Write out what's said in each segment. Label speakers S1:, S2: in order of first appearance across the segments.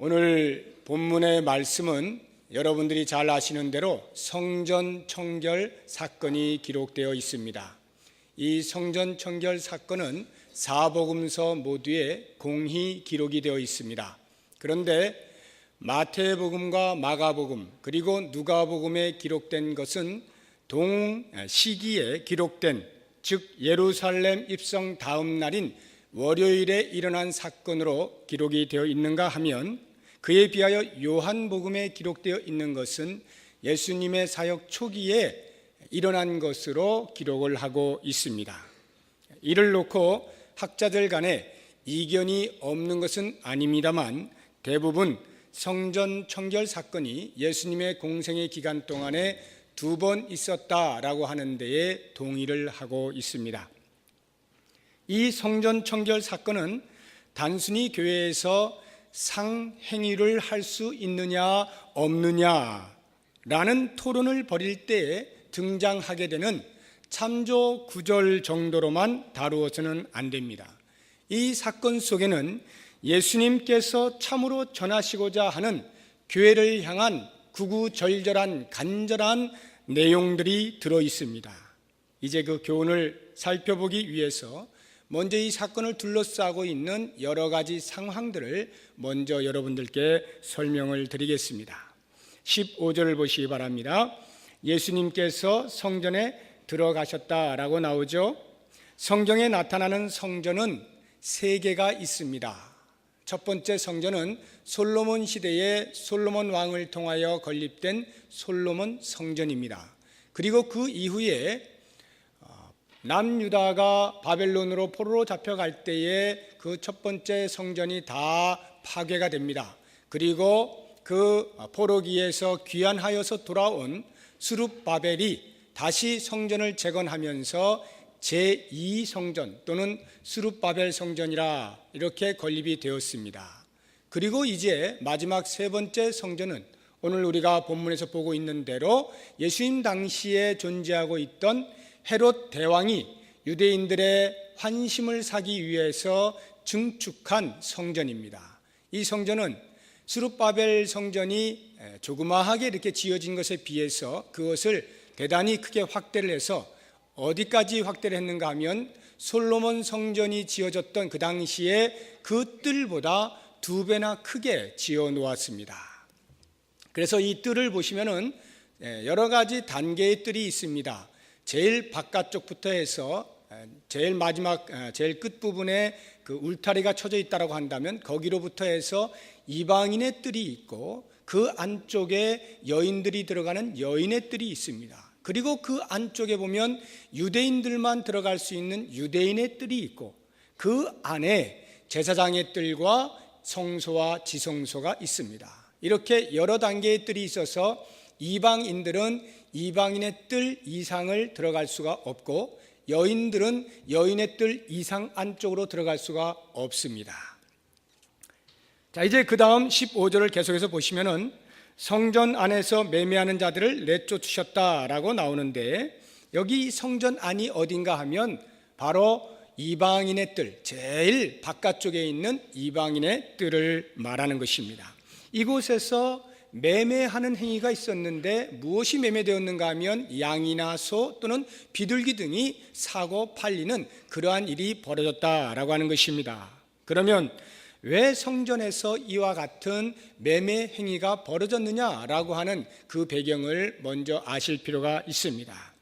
S1: 오늘 본문의 말씀은 여러분들이 잘 아시는 대로 성전 청결 사건이 기록되어 있습니다. 이 성전 청결 사건은 사복음서 모두에 공히 기록이 되어 있습니다. 그런데 마태복음과 마가복음 그리고 누가복음에 기록된 것은 동시기에 기록된, 즉 예루살렘 입성 다음 날인 월요일에 일어난 사건으로 기록이 되어 있는가 하면, 그에 비하여 요한복음에 기록되어 있는 것은 예수님의 사역 초기에 일어난 것으로 기록을 하고 있습니다. 이를 놓고 학자들 간에 이견이 없는 것은 아닙니다만, 대부분 성전 청결 사건이 예수님의 공생의 기간 동안에 2번 있었다라고 하는 데에 동의를 하고 있습니다. 이 성전 청결 사건은 단순히 교회에서 상행위를 할 수 있느냐 없느냐라는 토론을 벌일 때에 등장하게 되는 참조 구절 정도로만 다루어서는 안 됩니다. 이 사건 속에는 예수님께서 참으로 전하시고자 하는 교회를 향한 구구절절한 간절한 내용들이 들어 있습니다. 이제 그 교훈을 살펴보기 위해서 먼저 이 사건을 둘러싸고 있는 여러 가지 상황들을 먼저 여러분들께 설명을 드리겠습니다. 15절을 보시기 바랍니다. 예수님께서 성전에 들어가셨다라고 나오죠. 성경에 나타나는 성전은 3개가 있습니다. 첫 번째 성전은 솔로몬 시대에 솔로몬 왕을 통하여 건립된 솔로몬 성전입니다. 그리고 그 이후에 남유다가 바벨론으로 포로로 잡혀갈 때에 그 첫 번째 성전이 다 파괴가 됩니다. 그리고 그 포로기에서 귀환하여서 돌아온 스룹바벨이 다시 성전을 재건하면서 제2성전 또는 스룹바벨 성전이라 이렇게 건립이 되었습니다. 그리고 이제 마지막 3번째 성전은 오늘 우리가 본문에서 보고 있는 대로 예수님 당시에 존재하고 있던 헤롯 대왕이 유대인들의 환심을 사기 위해서 증축한 성전입니다. 이 성전은 스룹바벨 성전이 조그마하게 이렇게 지어진 것에 비해서 그것을 대단히 크게 확대를 해서 어디까지 확대를 했는가 하면 솔로몬 성전이 지어졌던 그 당시에 그 뜰보다 2배나 크게 지어 놓았습니다. 그래서 이 뜰을 보시면은 여러 가지 단계의 뜰이 있습니다. 제일 바깥쪽부터 해서 제일 마지막 제일 끝부분에 그 울타리가 쳐져 있다고 한다면 거기로부터 해서 이방인의 뜰이 있고 그 안쪽에 여인들이 들어가는 여인의 뜰이 있습니다. 그리고 그 안쪽에 보면 유대인들만 들어갈 수 있는 유대인의 뜰이 있고 그 안에 제사장의 뜰과 성소와 지성소가 있습니다. 이렇게 여러 단계의 뜰이 있어서 이방인들은 이방인의 뜰 이상을 들어갈 수가 없고 여인들은 여인의 뜰 이상 안쪽으로 들어갈 수가 없습니다. 자, 이제 그 다음 15절을 계속해서 보시면은 성전 안에서 매매하는 자들을 내쫓으셨다라고 나오는데, 여기 성전 안이 어딘가 하면 바로 이방인의 뜰, 제일 바깥쪽에 있는 이방인의 뜰을 말하는 것입니다. 이곳에서 매매하는 행위가 있었는데 무엇이 매매되었는가 하면 양이나 소 또는 비둘기 등이 사고 팔리는 그러한 일이 벌어졌다라고 하는 것입니다. 그러면 왜 성전에서 이와 같은 매매 행위가 벌어졌느냐라고 하는 그 배경을 먼저 아실 필요가 있습니다.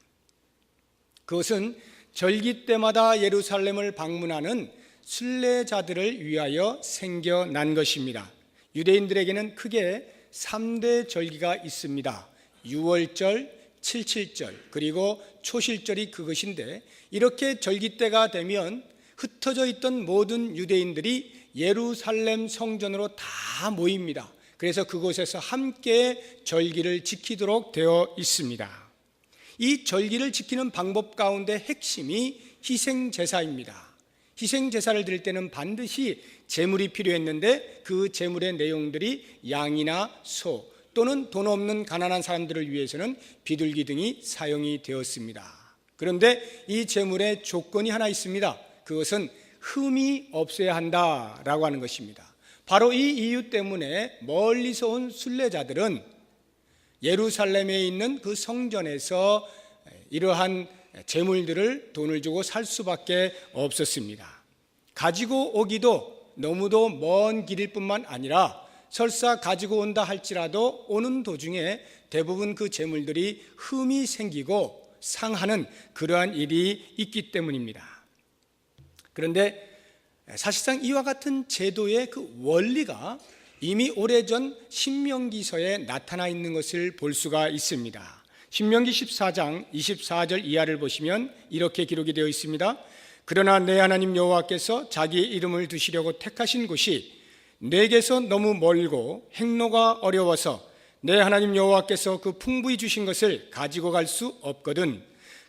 S1: 그것은 절기 때마다 예루살렘을 방문하는 순례자들을 위하여 생겨난 것입니다. 유대인들에게는 크게 3대 절기가 있습니다. 6월절, 77절, 그리고 초실절이 그것인데, 이렇게 절기 때가 되면 흩어져 있던 모든 유대인들이 예루살렘 성전으로 다 모입니다. 그래서 그곳에서 함께 절기를 지키도록 되어 있습니다. 이 절기를 지키는 방법 가운데 핵심이 희생제사입니다. 희생제사를 드릴 때는 반드시 제물이 필요했는데 그 제물의 내용들이 양이나 소 또는 돈 없는 가난한 사람들을 위해서는 비둘기 등이 사용이 되었습니다. 그런데 이 제물의 조건이 하나 있습니다. 그것은 흠이 없어야 한다라고 하는 것입니다. 바로 이 이유 때문에 멀리서 온 순례자들은 예루살렘에 있는 그 성전에서 이러한 재물들을 돈을 주고 살 수밖에 없었습니다. 가지고 오기도 너무도 먼 길일 뿐만 아니라 설사 가지고 온다 할지라도 오는 도중에 대부분 그 재물들이 흠이 생기고 상하는 그러한 일이 있기 때문입니다. 그런데 사실상 이와 같은 제도의 그 원리가 이미 오래전 신명기서에 나타나 있는 것을 볼 수가 있습니다. 신명기 14장 24절 이하를 보시면 이렇게 기록이 되어 있습니다. 그러나 내 하나님 여호와께서 자기의 이름을 두시려고 택하신 곳이 내게서 너무 멀고 행로가 어려워서 내 하나님 여호와께서 그 풍부히 주신 것을 가지고 갈 수 없거든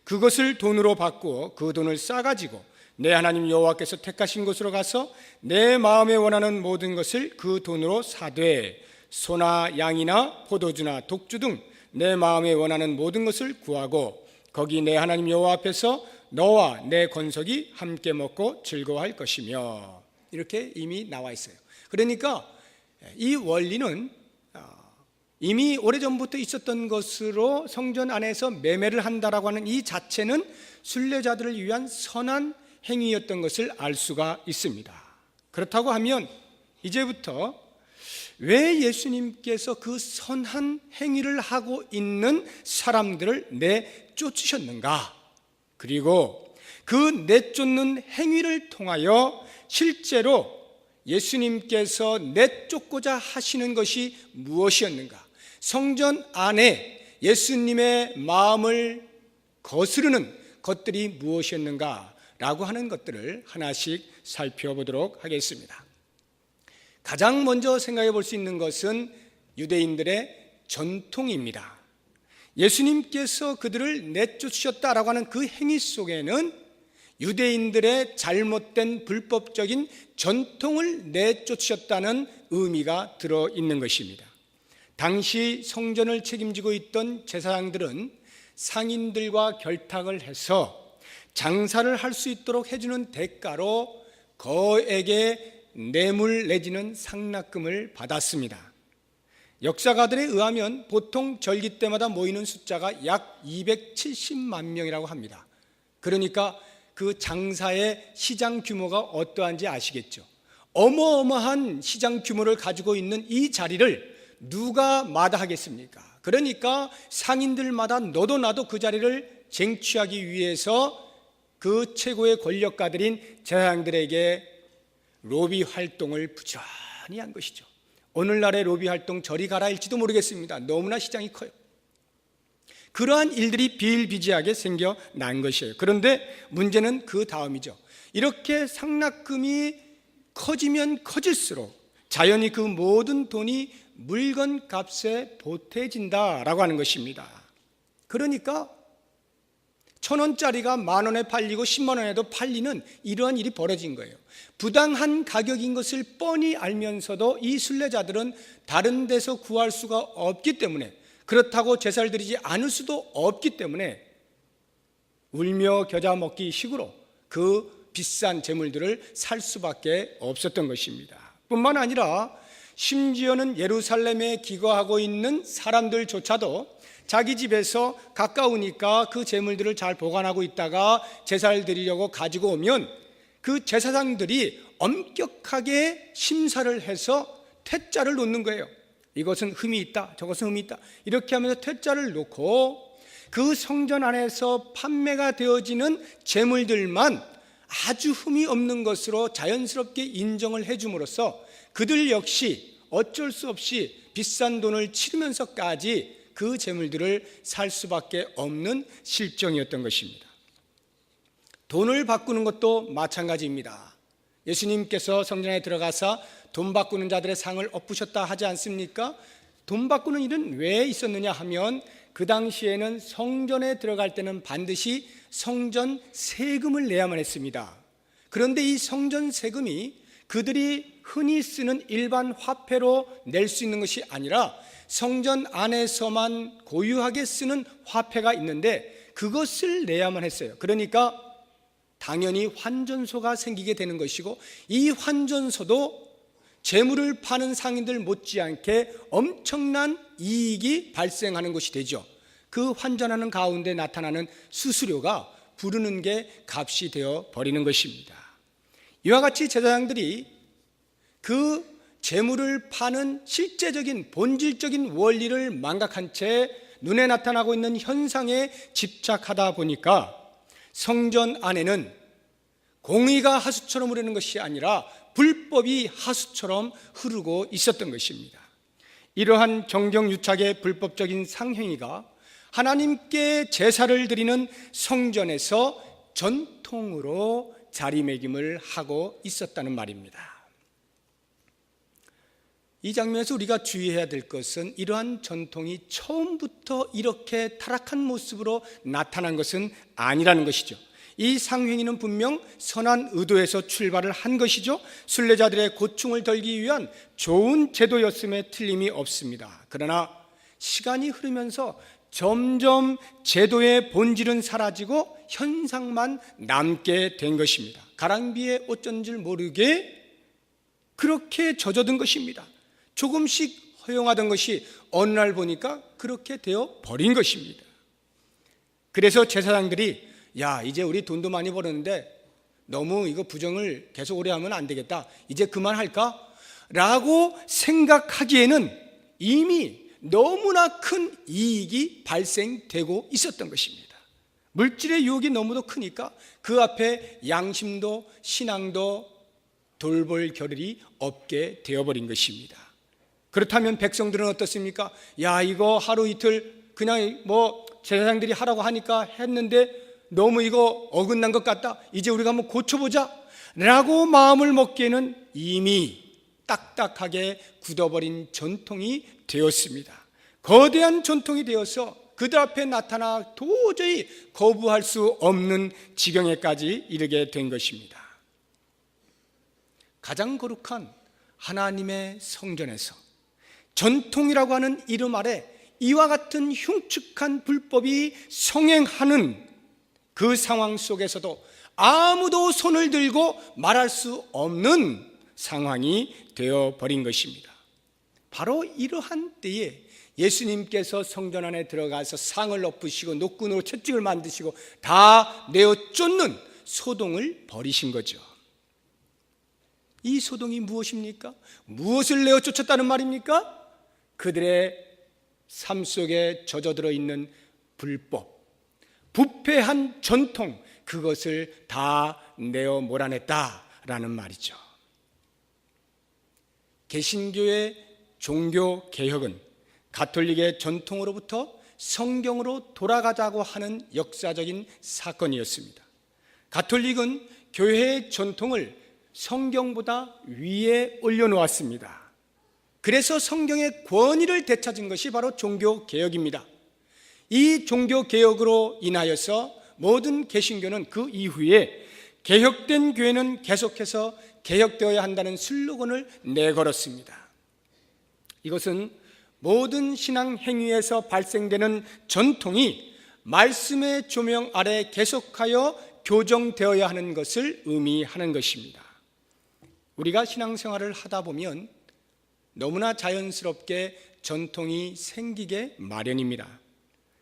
S1: 그것을 돈으로 바꾸어 그 돈을 싸가지고 내 하나님 여호와께서 택하신 곳으로 가서 내 마음에 원하는 모든 것을 그 돈으로 사되 소나 양이나 포도주나 독주 등 내 마음에 원하는 모든 것을 구하고 거기 내 하나님 여호와 앞에서 너와 내 건석이 함께 먹고 즐거워할 것이며 이렇게 이미 나와 있어요. 그러니까 이 원리는 이미 오래전부터 있었던 것으로 성전 안에서 매매를 한다라고 하는 이 자체는 순례자들을 위한 선한 행위였던 것을 알 수가 있습니다. 그렇다고 하면 이제부터 왜 예수님께서 그 선한 행위를 하고 있는 사람들을 내쫓으셨는가? 그리고 그 내쫓는 행위를 통하여 실제로 예수님께서 내쫓고자 하시는 것이 무엇이었는가? 성전 안에 예수님의 마음을 거스르는 것들이 무엇이었는가? 라고 하는 것들을 하나씩 살펴보도록 하겠습니다. 가장 먼저 생각해 볼 수 있는 것은 유대인들의 전통입니다. 예수님께서 그들을 내쫓으셨다라고 하는 그 행위 속에는 유대인들의 잘못된 불법적인 전통을 내쫓으셨다는 의미가 들어있는 것입니다. 당시 성전을 책임지고 있던 제사장들은 상인들과 결탁을 해서 장사를 할 수 있도록 해주는 대가로 거액의 뇌물 내지는 상납금을 받았습니다. 역사가들에 의하면 보통 절기 때마다 모이는 숫자가 약 270만 명이라고 합니다. 그러니까 그 장사의 시장 규모가 어떠한지 아시겠죠? 어마어마한 시장 규모를 가지고 있는 이 자리를 누가 마다하겠습니까? 그러니까 상인들마다 너도 나도 그 자리를 쟁취하기 위해서 그 최고의 권력가들인 제사장들에게 로비 활동을 부지런히 한 것이죠. 오늘날의 로비 활동 저리 가라일지도 모르겠습니다. 너무나 시장이 커요. 그러한 일들이 비일비재하게 생겨난 것이에요. 그런데 문제는 그 다음이죠. 이렇게 상납금이 커지면 커질수록 자연히 그 모든 돈이 물건 값에 보태진다라고 하는 것입니다. 그러니까 1,000원짜리가 10,000원에 팔리고 10만 원에도 팔리는 이러한 일이 벌어진 거예요. 부당한 가격인 것을 뻔히 알면서도 이 순례자들은 다른 데서 구할 수가 없기 때문에, 그렇다고 제사를 드리지 않을 수도 없기 때문에 울며 겨자 먹기 식으로 그 비싼 재물들을 살 수밖에 없었던 것입니다. 뿐만 아니라 심지어는 예루살렘에 기거하고 있는 사람들조차도 자기 집에서 가까우니까 그 재물들을 잘 보관하고 있다가 제사를 드리려고 가지고 오면 그 제사장들이 엄격하게 심사를 해서 퇴짜를 놓는 거예요. 이것은 흠이 있다, 저것은 흠이 있다, 이렇게 하면서 퇴짜를 놓고 그 성전 안에서 판매가 되어지는 재물들만 아주 흠이 없는 것으로 자연스럽게 인정을 해줌으로써 그들 역시 어쩔 수 없이 비싼 돈을 치르면서까지 그 재물들을 살 수밖에 없는 실정이었던 것입니다. 돈을 바꾸는 것도 마찬가지입니다. 예수님께서 성전에 들어가서 돈 바꾸는 자들의 상을 엎으셨다 하지 않습니까? 돈 바꾸는 일은 왜 있었느냐 하면 그 당시에는 성전에 들어갈 때는 반드시 성전 세금을 내야만 했습니다. 그런데 이 성전 세금이 그들이 흔히 쓰는 일반 화폐로 낼 수 있는 것이 아니라 성전 안에서만 고유하게 쓰는 화폐가 있는데 그것을 내야만 했어요. 그러니까 당연히 환전소가 생기게 되는 것이고, 이 환전소도 재물을 파는 상인들 못지않게 엄청난 이익이 발생하는 것이 되죠. 그 환전하는 가운데 나타나는 수수료가 부르는 게 값이 되어 버리는 것입니다. 이와 같이 제사장들이 그 재물을 파는 실제적인 본질적인 원리를 망각한 채 눈에 나타나고 있는 현상에 집착하다 보니까 성전 안에는 공의가 하수처럼 흐르는 것이 아니라 불법이 하수처럼 흐르고 있었던 것입니다. 이러한 정경유착의 불법적인 상행위가 하나님께 제사를 드리는 성전에서 전통으로 자리매김을 하고 있었다는 말입니다. 이 장면에서 우리가 주의해야 될 것은 이러한 전통이 처음부터 이렇게 타락한 모습으로 나타난 것은 아니라는 것이죠. 이 상행위는 분명 선한 의도에서 출발을 한 것이죠. 순례자들의 고충을 덜기 위한 좋은 제도였음에 틀림이 없습니다. 그러나 시간이 흐르면서 점점 제도의 본질은 사라지고 현상만 남게 된 것입니다. 가랑비에 어쩐 줄 모르게 그렇게 젖어든 것입니다. 조금씩 허용하던 것이 어느 날 보니까 그렇게 되어 버린 것입니다. 그래서 제사장들이 이제 우리 돈도 많이 벌었는데 너무 이거 부정을 계속 오래 하면 안 되겠다, 이제 그만할까? 라고 생각하기에는 이미 너무나 큰 이익이 발생되고 있었던 것입니다. 물질의 유혹이 너무도 크니까 그 앞에 양심도 신앙도 돌볼 겨를이 없게 되어버린 것입니다. 그렇다면 백성들은 어떻습니까? 이거 하루 이틀 그냥 제사장들이 하라고 하니까 했는데 너무 이거 어긋난 것 같다, 이제 우리가 한번 고쳐보자 라고 마음을 먹기에는 이미 딱딱하게 굳어버린 전통이 되었습니다. 거대한 전통이 되어서 그들 앞에 나타나 도저히 거부할 수 없는 지경에까지 이르게 된 것입니다. 가장 거룩한 하나님의 성전에서 전통이라고 하는 이름 아래 이와 같은 흉측한 불법이 성행하는 그 상황 속에서도 아무도 손을 들고 말할 수 없는 상황이 되어버린 것입니다. 바로 이러한 때에 예수님께서 성전 안에 들어가서 상을 엎으시고 노끈으로 채찍을 만드시고 다 내어 쫓는 소동을 벌이신 거죠. 이 소동이 무엇입니까? 무엇을 내어 쫓았다는 말입니까? 그들의 삶 속에 젖어들어 있는 불법, 부패한 전통, 그것을 다 내어 몰아냈다라는 말이죠. 개신교의 종교 개혁은 가톨릭의 전통으로부터 성경으로 돌아가자고 하는 역사적인 사건이었습니다. 가톨릭은 교회의 전통을 성경보다 위에 올려놓았습니다. 그래서 성경의 권위를 되찾은 것이 바로 종교 개혁입니다. 이 종교 개혁으로 인하여서 모든 개신교는 그 이후에 개혁된 교회는 계속해서 개혁되어야 한다는 슬로건을 내걸었습니다. 이것은 모든 신앙 행위에서 발생되는 전통이 말씀의 조명 아래 계속하여 교정되어야 하는 것을 의미하는 것입니다. 우리가 신앙생활을 하다 보면 너무나 자연스럽게 전통이 생기게 마련입니다.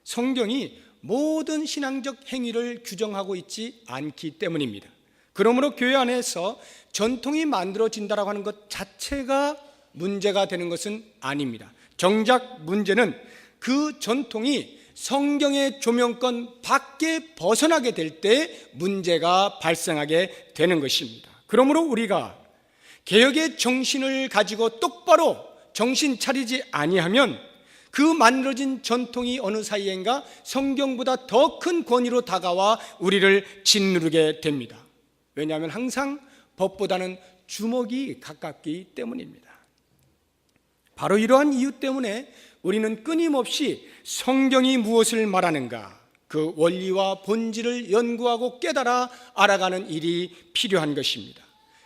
S1: 성경이 모든 신앙적 행위를 규정하고 있지 않기 때문입니다. 그러므로 교회 안에서 전통이 만들어진다고 하는 것 자체가 문제가 되는 것은 아닙니다. 정작 문제는 그 전통이 성경의 조명권 밖에 벗어나게 될 때 문제가 발생하게 되는 것입니다. 그러므로 우리가 개혁의 정신을 가지고 똑바로 정신 차리지 아니하면 그 만들어진 전통이 어느 사이엔가 성경보다 더 큰 권위로 다가와 우리를 짓누르게 됩니다. 왜냐하면 항상 법보다는 주먹이 가깝기 때문입니다. 바로 이러한 이유 때문에 우리는 끊임없이 성경이 무엇을 말하는가, 그 원리와 본질을 연구하고 깨달아 알아가는 일이 필요한 것입니다.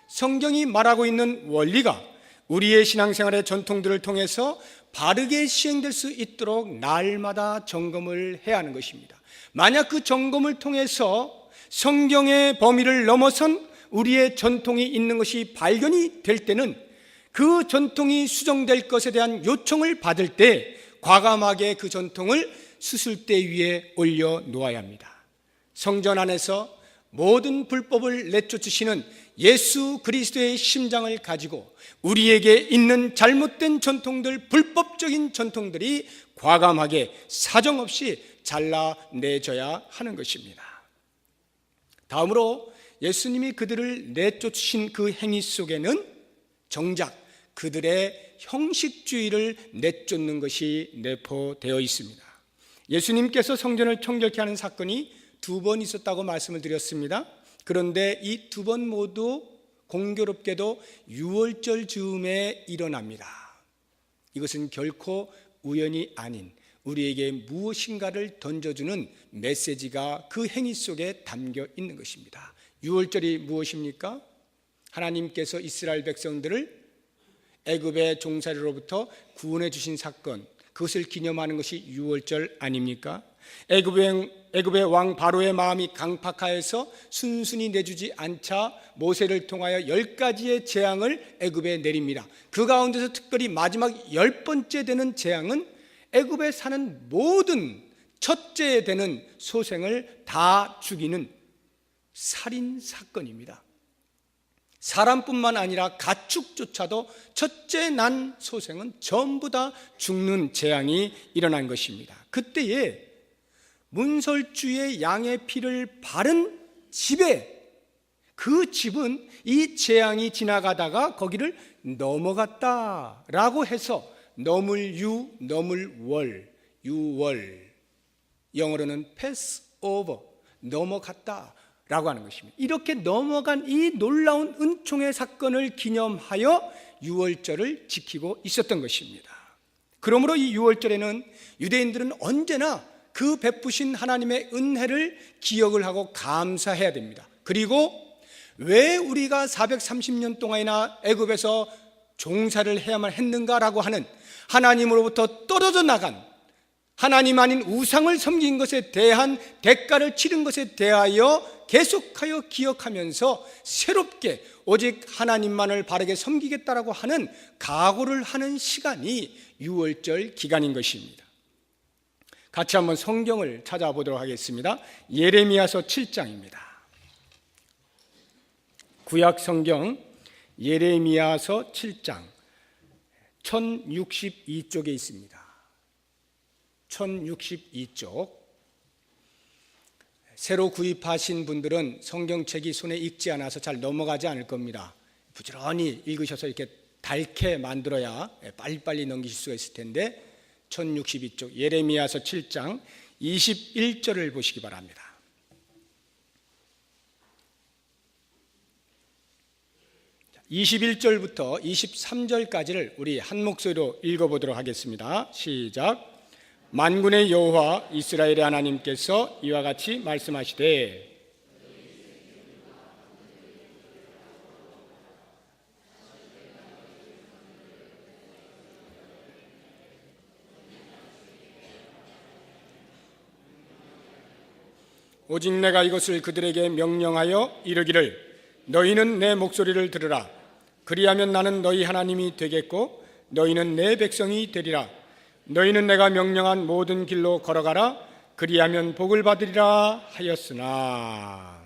S1: 성경이 말하고 있는 원리가 우리의 신앙생활의 전통들을 통해서 바르게 시행될 수 있도록 날마다 점검을 해야 하는 것입니다. 만약 그 점검을 통해서 성경의 범위를 넘어선 우리의 전통이 있는 것이 발견이 될 때는 그 전통이 수정될 것에 대한 요청을 받을 때 과감하게 그 전통을 수술대 위에 올려 놓아야 합니다. 성전 안에서 모든 불법을 내쫓으시는 예수 그리스도의 심장을 가지고 우리에게 있는 잘못된 전통들, 불법적인 전통들이 과감하게 사정없이 잘라내져야 하는 것입니다. 다음으로 예수님이 그들을 내쫓으신 그 행위 속에는 정작 그들의 형식주의를 내쫓는 것이 내포되어 있습니다. 예수님께서 성전을 청결케 하는 사건이 2번 있었다고 말씀을 드렸습니다. 그런데 이 2번 모두 공교롭게도 유월절 즈음에 일어납니다. 이것은 결코 우연이 아닌 우리에게 무엇인가를 던져주는 메시지가 그 행위 속에 담겨 있는 것입니다. 유월절이 무엇입니까? 하나님께서 이스라엘 백성들을 애굽의 종살이로부터 구원해 주신 사건, 그것을 기념하는 것이 유월절 아닙니까? 애굽의 왕 바로의 마음이 강팍하여서 순순히 내주지 않자 모세를 통하여 10가지의 재앙을 애굽에 내립니다. 그 가운데서 특별히 마지막 10번째 되는 재앙은 애굽에 사는 모든 첫째 되는 소생을 다 죽이는 살인 사건입니다. 사람뿐만 아니라 가축조차도 첫째 난 소생은 전부 다 죽는 재앙이 일어난 것입니다. 그때에 문설주의 양의 피를 바른 집에, 그 집은 이 재앙이 지나가다가 거기를 넘어갔다라고 해서 넘을 유, 넘을 월, 유월, 영어로는 pass over, 넘어갔다 라고 하는 것입니다. 이렇게 넘어간 이 놀라운 은총의 사건을 기념하여 유월절을 지키고 있었던 것입니다. 그러므로 이 유월절에는 유대인들은 언제나 그 베푸신 하나님의 은혜를 기억을 하고 감사해야 됩니다. 그리고 왜 우리가 430년 동안이나 애굽에서 종살을 해야만 했는가라고 하는 하나님으로부터 떨어져 나간 하나님 아닌 우상을 섬긴 것에 대한 대가를 치른 것에 대하여 계속하여 기억하면서 새롭게 오직 하나님만을 바르게 섬기겠다라고 하는 각오를 하는 시간이 유월절 기간인 것입니다. 같이 한번 성경을 찾아보도록 하겠습니다. 예레미야서 7장입니다. 구약 성경 예레미야서 7장 1062쪽에 있습니다. 1062쪽. 새로 구입하신 분들은 성경책이 손에 익지 않아서 잘 넘어가지 않을 겁니다. 부지런히 읽으셔서 이렇게 닳게 만들어야 빨리빨리 넘기실 수가 있을 텐데 1062쪽 예레미야서 7장 21절을 보시기 바랍니다. 자, 21절부터 23절까지를 우리 한 목소리로 읽어보도록 하겠습니다. 시작. 만군의 여호와 이스라엘의 하나님께서 이와 같이 말씀하시되 오직 내가 이것을 그들에게 명령하여 이르기를 너희는 내 목소리를 들으라. 그리하면 나는 너희 하나님이 되겠고 너희는 내 백성이 되리라. 너희는 내가 명령한 모든 길로 걸어가라. 그리하면 복을 받으리라 하였으나.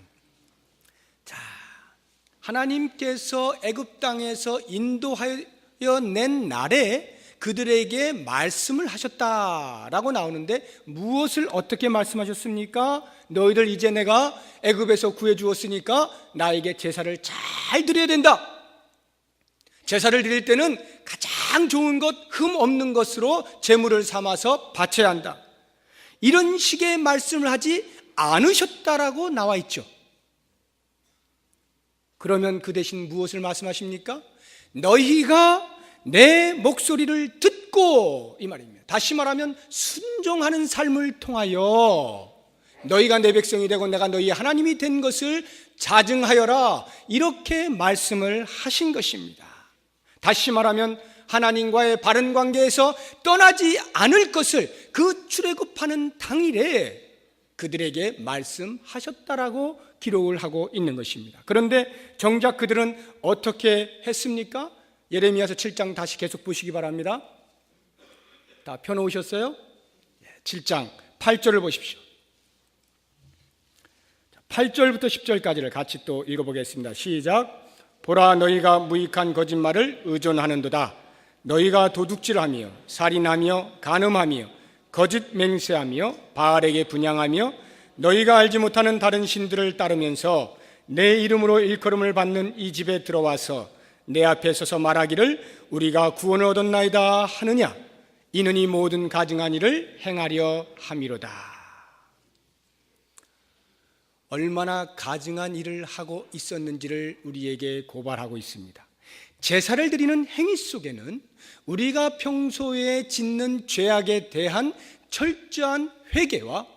S1: 자, 하나님께서 애굽 땅에서 인도하여 낸 날에 그들에게 말씀을 하셨다라고 나오는데 무엇을 어떻게 말씀하셨습니까? 너희들 이제 내가 애굽에서 구해 주었으니까 나에게 제사를 잘 드려야 된다. 제사를 드릴 때는 가장 좋은 것, 흠 없는 것으로 제물을 삼아서 바쳐야 한다. 이런 식의 말씀을 하지 않으셨다라고 나와 있죠. 그러면 그 대신 무엇을 말씀하십니까? 너희가 내 목소리를 듣고, 이 말입니다. 다시 말하면 순종하는 삶을 통하여 너희가 내 백성이 되고 내가 너희 하나님이 된 것을 자증하여라. 이렇게 말씀을 하신 것입니다. 다시 말하면 하나님과의 바른 관계에서 떠나지 않을 것을 그 출애굽하는 당일에 그들에게 말씀하셨다라고 기록을 하고 있는 것입니다. 그런데 정작 그들은 어떻게 했습니까? 예레미야서 7장 다시 계속 보시기 바랍니다. 다 펴놓으셨어요? 7장 8절을 보십시오. 8절부터 10절까지를 같이 또 읽어보겠습니다. 시작. 보라, 너희가 무익한 거짓말을 의존하는도다. 너희가 도둑질하며 살인하며 간음하며 거짓 맹세하며 바알에게 분향하며 너희가 알지 못하는 다른 신들을 따르면서 내 이름으로 일컬음을 받는 이 집에 들어와서 내 앞에 서서 말하기를 우리가 구원을 얻었나이다 하느냐. 이는 이 모든 가증한 일을 행하려 함이로다. 얼마나 가증한 일을 하고 있었는지를 우리에게 고발하고 있습니다. 제사를 드리는 행위 속에는 우리가 평소에 짓는 죄악에 대한 철저한 회개와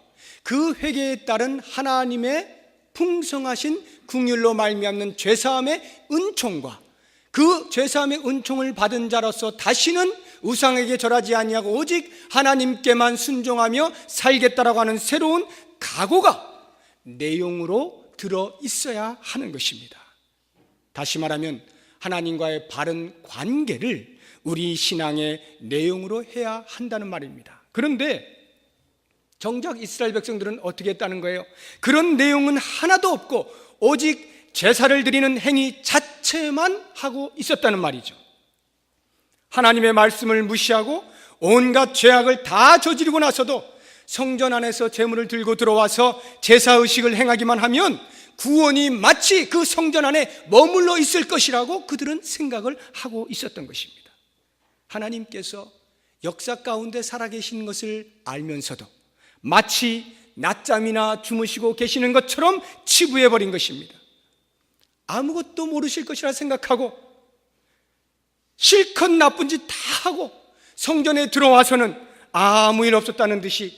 S1: 그 회개에 따른 하나님의 풍성하신 긍휼로 말미암는 죄사함의 은총과 그 죄사함의 은총을 받은 자로서 다시는 우상에게 절하지 아니하고 오직 하나님께만 순종하며 살겠다라고 하는 새로운 각오가 내용으로 들어 있어야 하는 것입니다. 다시 말하면 하나님과의 바른 관계를 우리 신앙의 내용으로 해야 한다는 말입니다. 그런데 정작 이스라엘 백성들은 어떻게 했다는 거예요? 그런 내용은 하나도 없고 오직 제사를 드리는 행위 자체만 하고 있었다는 말이죠. 하나님의 말씀을 무시하고 온갖 죄악을 다 저지르고 나서도 성전 안에서 제물을 들고 들어와서 제사의식을 행하기만 하면 구원이 마치 그 성전 안에 머물러 있을 것이라고 그들은 생각을 하고 있었던 것입니다. 하나님께서 역사 가운데 살아계신 것을 알면서도 마치 낮잠이나 주무시고 계시는 것처럼 치부해버린 것입니다. 아무것도 모르실 것이라 생각하고 실컷 나쁜 짓 다 하고 성전에 들어와서는 아무 일 없었다는 듯이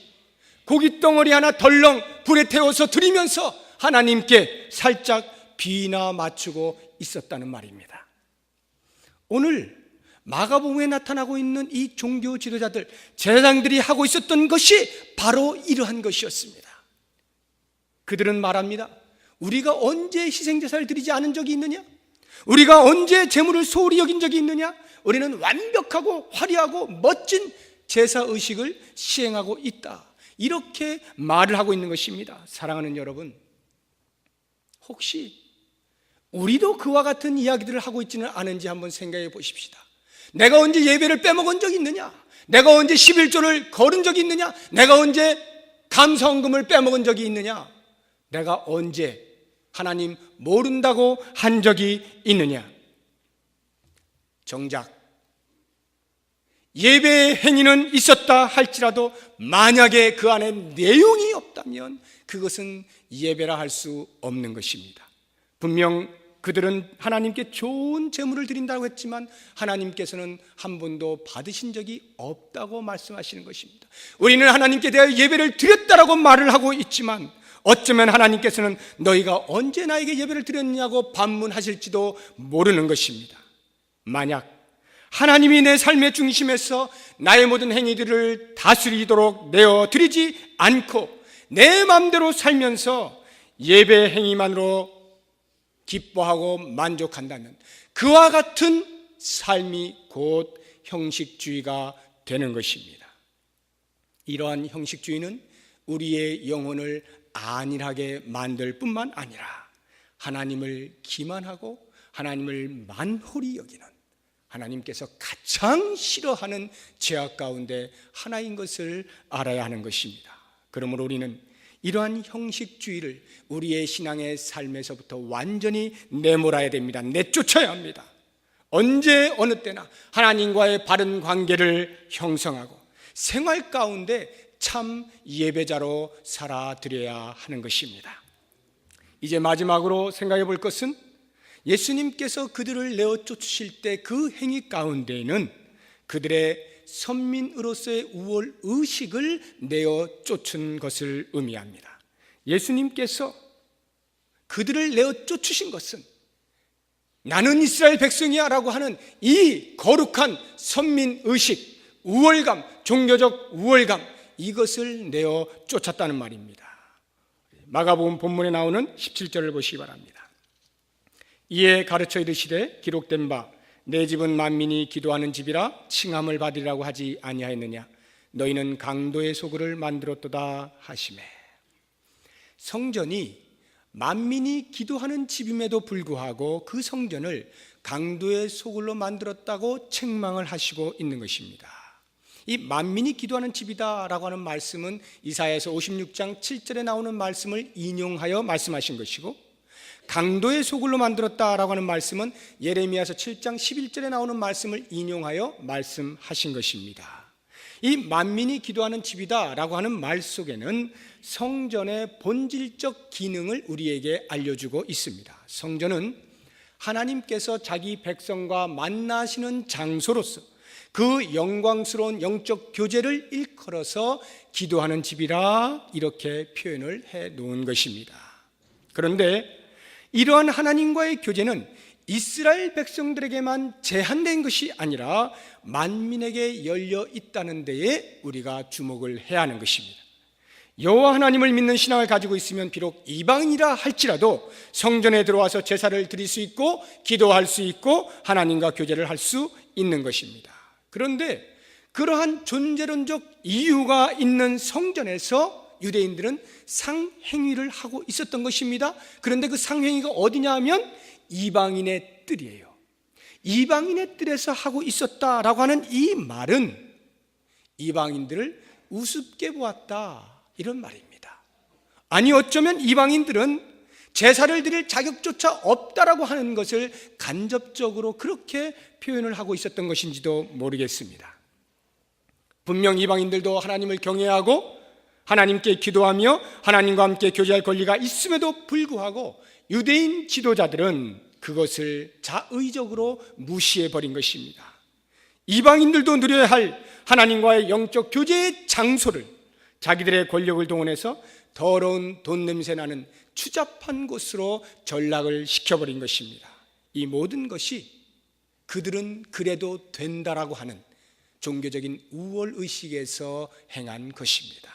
S1: 고깃덩어리 하나 덜렁 불에 태워서 드리면서 하나님께 살짝 비나 맞추고 있었다는 말입니다. 오늘 마가복음에 나타나고 있는 이 종교 지도자들, 제사장들이 하고 있었던 것이 바로 이러한 것이었습니다. 그들은 말합니다. 우리가 언제 희생제사를 드리지 않은 적이 있느냐? 우리가 언제 제물을 소홀히 여긴 적이 있느냐? 우리는 완벽하고 화려하고 멋진 제사의식을 시행하고 있다. 이렇게 말을 하고 있는 것입니다. 사랑하는 여러분, 혹시 우리도 그와 같은 이야기들을 하고 있지는 않은지 한번 생각해 보십시다. 내가 언제 예배를 빼먹은 적이 있느냐? 내가 언제 11조를 거른 적이 있느냐? 내가 언제 감사헌금을 빼먹은 적이 있느냐? 내가 언제 하나님 모른다고 한 적이 있느냐? 정작 예배의 행위는 있었다 할지라도 만약에 그 안에 내용이 없다면 그것은 예배라 할 수 없는 것입니다. 분명 그들은 하나님께 좋은 제물을 드린다고 했지만 하나님께서는 한 번도 받으신 적이 없다고 말씀하시는 것입니다. 우리는 하나님께 대하여 예배를 드렸다라고 말을 하고 있지만 어쩌면 하나님께서는 너희가 언제 나에게 예배를 드렸냐고 반문하실지도 모르는 것입니다. 만약 하나님이 내 삶의 중심에서 나의 모든 행위들을 다스리도록 내어드리지 않고 내 마음대로 살면서 예배 행위만으로 기뻐하고 만족한다면 그와 같은 삶이 곧 형식주의가 되는 것입니다. 이러한 형식주의는 우리의 영혼을 안일하게 만들 뿐만 아니라 하나님을 기만하고 하나님을 만홀히 여기는 하나님께서 가장 싫어하는 죄악 가운데 하나인 것을 알아야 하는 것입니다. 그러므로 우리는 이러한 형식주의를 우리의 신앙의 삶에서부터 완전히 내몰아야 됩니다. 내쫓아야 합니다. 언제 어느 때나 하나님과의 바른 관계를 형성하고 생활 가운데 참 예배자로 살아드려야 하는 것입니다. 이제 마지막으로 생각해 볼 것은 예수님께서 그들을 내어 쫓으실 때 그 행위 가운데에는 그들의 선민으로서의 우월 의식을 내어 쫓은 것을 의미합니다. 예수님께서 그들을 내어 쫓으신 것은 나는 이스라엘 백성이야 라고 하는 이 거룩한 선민의식, 우월감, 종교적 우월감, 이것을 내어 쫓았다는 말입니다. 마가복음 본문에 나오는 17절을 보시기 바랍니다. 이에 가르쳐 이르시되 기록된 바 내 집은 만민이 기도하는 집이라 칭함을 받으리라고 하지 아니하였느냐. 너희는 강도의 소굴을 만들었도다 하시매. 성전이 만민이 기도하는 집임에도 불구하고 그 성전을 강도의 소굴로 만들었다고 책망을 하시고 있는 것입니다. 이 만민이 기도하는 집이다라고 하는 말씀은 이사야에서 56장 7절에 나오는 말씀을 인용하여 말씀하신 것이고, 강도의 소굴로 만들었다라고 하는 말씀은 예레미야서 7장 11절에 나오는 말씀을 인용하여 말씀하신 것입니다. 이 만민이 기도하는 집이다라고 하는 말 속에는 성전의 본질적 기능을 우리에게 알려주고 있습니다. 성전은 하나님께서 자기 백성과 만나시는 장소로서 그 영광스러운 영적 교제를 일컬어서 기도하는 집이라 이렇게 표현을 해 놓은 것입니다. 그런데 이러한 하나님과의 교제는 이스라엘 백성들에게만 제한된 것이 아니라 만민에게 열려 있다는 데에 우리가 주목을 해야 하는 것입니다. 여호와 하나님을 믿는 신앙을 가지고 있으면 비록 이방인이라 할지라도 성전에 들어와서 제사를 드릴 수 있고 기도할 수 있고 하나님과 교제를 할 수 있는 것입니다. 그런데 그러한 존재론적 이유가 있는 성전에서 유대인들은 상행위를 하고 있었던 것입니다. 그런데 그 상행위가 어디냐 하면 이방인의 뜰이에요. 이방인의 뜰에서 하고 있었다라고 하는 이 말은 이방인들을 우습게 보았다, 이런 말입니다. 아니, 어쩌면 이방인들은 제사를 드릴 자격조차 없다라고 하는 것을 간접적으로 그렇게 표현을 하고 있었던 것인지도 모르겠습니다. 분명 이방인들도 하나님을 경외하고 하나님께 기도하며 하나님과 함께 교제할 권리가 있음에도 불구하고 유대인 지도자들은 그것을 자의적으로 무시해버린 것입니다. 이방인들도 누려야 할 하나님과의 영적 교제의 장소를 자기들의 권력을 동원해서 더러운 돈 냄새 나는 추잡한 곳으로 전락을 시켜버린 것입니다. 이 모든 것이 그들은 그래도 된다라고 하는 종교적인 우월의식에서 행한 것입니다.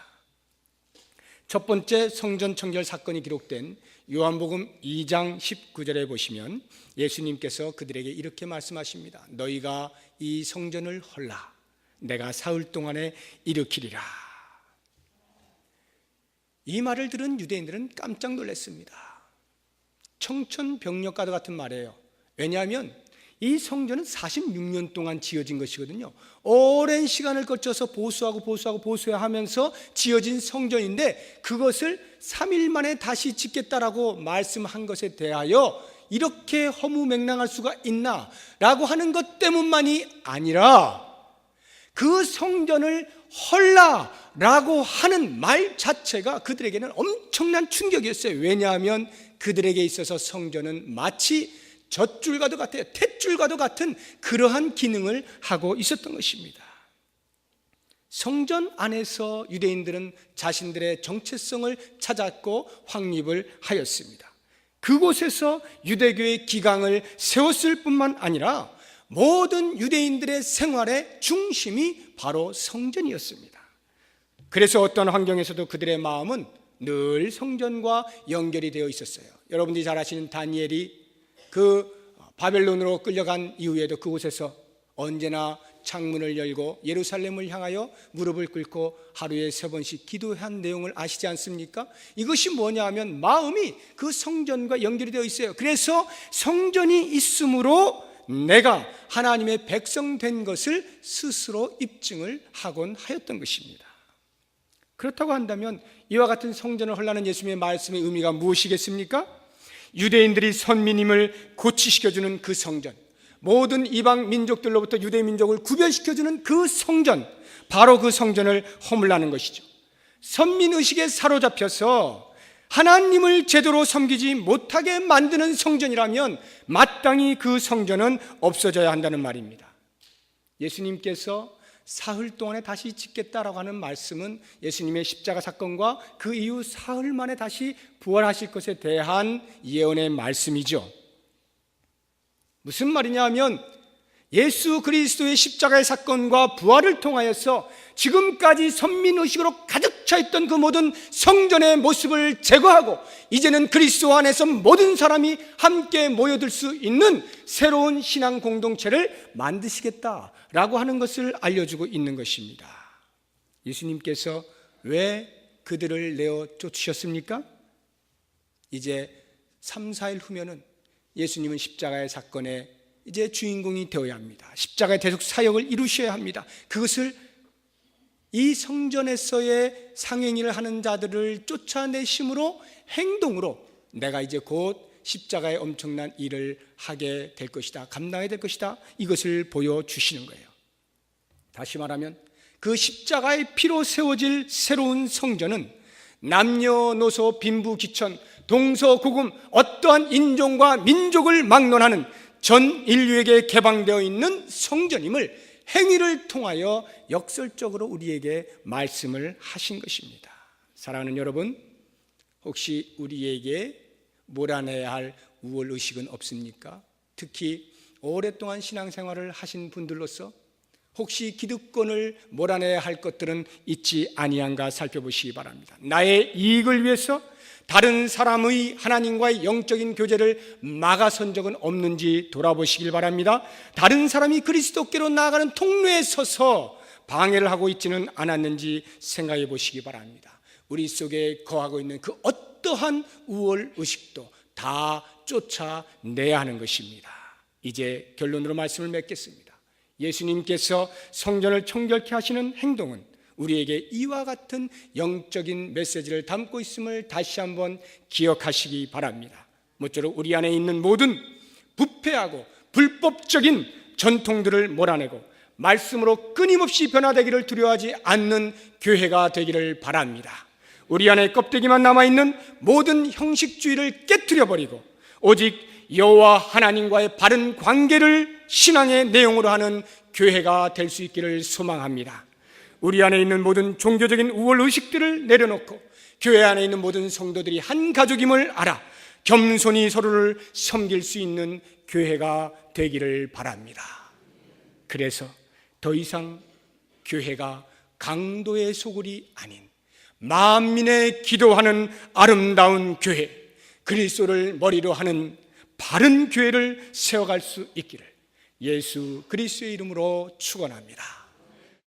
S1: 첫 번째 성전 청결 사건이 기록된 요한복음 2장 19절에 보시면 예수님께서 그들에게 이렇게 말씀하십니다. 너희가 이 성전을 헐라 내가 사흘 동안에 일으키리라. 이 말을 들은 유대인들은 깜짝 놀랐습니다. 청천벽력과도 같은 말이에요. 왜냐하면 이 성전은 46년 동안 지어진 것이거든요. 오랜 시간을 거쳐서 보수해야 하면서 지어진 성전인데 그것을 3일 만에 다시 짓겠다라고 말씀한 것에 대하여 이렇게 허무맹랑할 수가 있나 라고 하는 것 때문만이 아니라 그 성전을 헐라라고 하는 말 자체가 그들에게는 엄청난 충격이었어요. 왜냐하면 그들에게 있어서 성전은 마치 젖줄과도 같아요. 탯줄과도 같은 그러한 기능을 하고 있었던 것입니다. 성전 안에서 유대인들은 자신들의 정체성을 찾았고 확립을 하였습니다. 그곳에서 유대교의 기강을 세웠을 뿐만 아니라 모든 유대인들의 생활의 중심이 바로 성전이었습니다. 그래서 어떤 환경에서도 그들의 마음은 늘 성전과 연결이 되어 있었어요. 여러분들이 잘 아시는 다니엘이 그 바벨론으로 끌려간 이후에도 그곳에서 언제나 창문을 열고 예루살렘을 향하여 무릎을 꿇고 하루에 3번씩 기도한 내용을 아시지 않습니까? 이것이 뭐냐 하면 마음이 그 성전과 연결이 되어 있어요. 그래서 성전이 있으므로 내가 하나님의 백성 된 것을 스스로 입증을 하곤 하였던 것입니다. 그렇다고 한다면 이와 같은 성전을 헐라는 예수님의 말씀의 의미가 무엇이겠습니까? 유대인들이 선민임을 고취시켜주는 그 성전, 모든 이방 민족들로부터 유대 민족을 구별시켜주는 그 성전, 바로 그 성전을 허물라는 것이죠. 선민의식에 사로잡혀서 하나님을 제대로 섬기지 못하게 만드는 성전이라면 마땅히 그 성전은 없어져야 한다는 말입니다. 예수님께서 사흘 동안에 다시 짓겠다라고 하는 말씀은 예수님의 십자가 사건과 그 이후 사흘 만에 다시 부활하실 것에 대한 예언의 말씀이죠. 무슨 말이냐 하면 예수 그리스도의 십자가의 사건과 부활을 통하여서 지금까지 선민의식으로 가득 쫓아있던 그 모든 성전의 모습을 제거하고 이제는 그리스도 안에서 모든 사람이 함께 모여들 수 있는 새로운 신앙 공동체를 만드시겠다라고 하는 것을 알려주고 있는 것입니다. 예수님께서 왜 그들을 내어 쫓으셨습니까? 이제 3, 4일 후면은 예수님은 십자가의 사건에 이제 주인공이 되어야 합니다. 십자가의 대속 사역을 이루셔야 합니다. 그것을 이 성전에서의 상행위를 하는 자들을 쫓아내심으로 행동으로 내가 이제 곧 십자가의 엄청난 일을 하게 될 것이다, 감당하게 될 것이다, 이것을 보여주시는 거예요. 다시 말하면 그 십자가의 피로 세워질 새로운 성전은 남녀노소 빈부귀천 동서고금 어떠한 인종과 민족을 막론하는 전 인류에게 개방되어 있는 성전임을 행위를 통하여 역설적으로 우리에게 말씀을 하신 것입니다. 사랑하는 여러분, 혹시 우리에게 몰아내야 할 우월의식은 없습니까? 특히 오랫동안 신앙생활을 하신 분들로서 혹시 기득권을 몰아내야 할 것들은 있지 아니한가 살펴보시기 바랍니다. 나의 이익을 위해서 다른 사람의 하나님과의 영적인 교제를 막아선 적은 없는지 돌아보시길 바랍니다. 다른 사람이 그리스도께로 나아가는 통로에 서서 방해를 하고 있지는 않았는지 생각해 보시기 바랍니다. 우리 속에 거하고 있는 그 어떠한 우월의식도 다 쫓아내야 하는 것입니다. 이제 결론으로 말씀을 맺겠습니다. 예수님께서 성전을 청결케 하시는 행동은 우리에게 이와 같은 영적인 메시지를 담고 있음을 다시 한번 기억하시기 바랍니다. 모쪼록 우리 안에 있는 모든 부패하고 불법적인 전통들을 몰아내고 말씀으로 끊임없이 변화되기를 두려워하지 않는 교회가 되기를 바랍니다. 우리 안에 껍데기만 남아있는 모든 형식주의를 깨트려버리고 오직 여호와 하나님과의 바른 관계를 신앙의 내용으로 하는 교회가 될 수 있기를 소망합니다. 우리 안에 있는 모든 종교적인 우월의식들을 내려놓고 교회 안에 있는 모든 성도들이 한 가족임을 알아 겸손히 서로를 섬길 수 있는 교회가 되기를 바랍니다. 그래서 더 이상 교회가 강도의 소굴이 아닌 만민의 기도하는 아름다운 교회, 그리스도를 머리로 하는 바른 교회를 세워갈 수 있기를 예수 그리스도의 이름으로 축원합니다.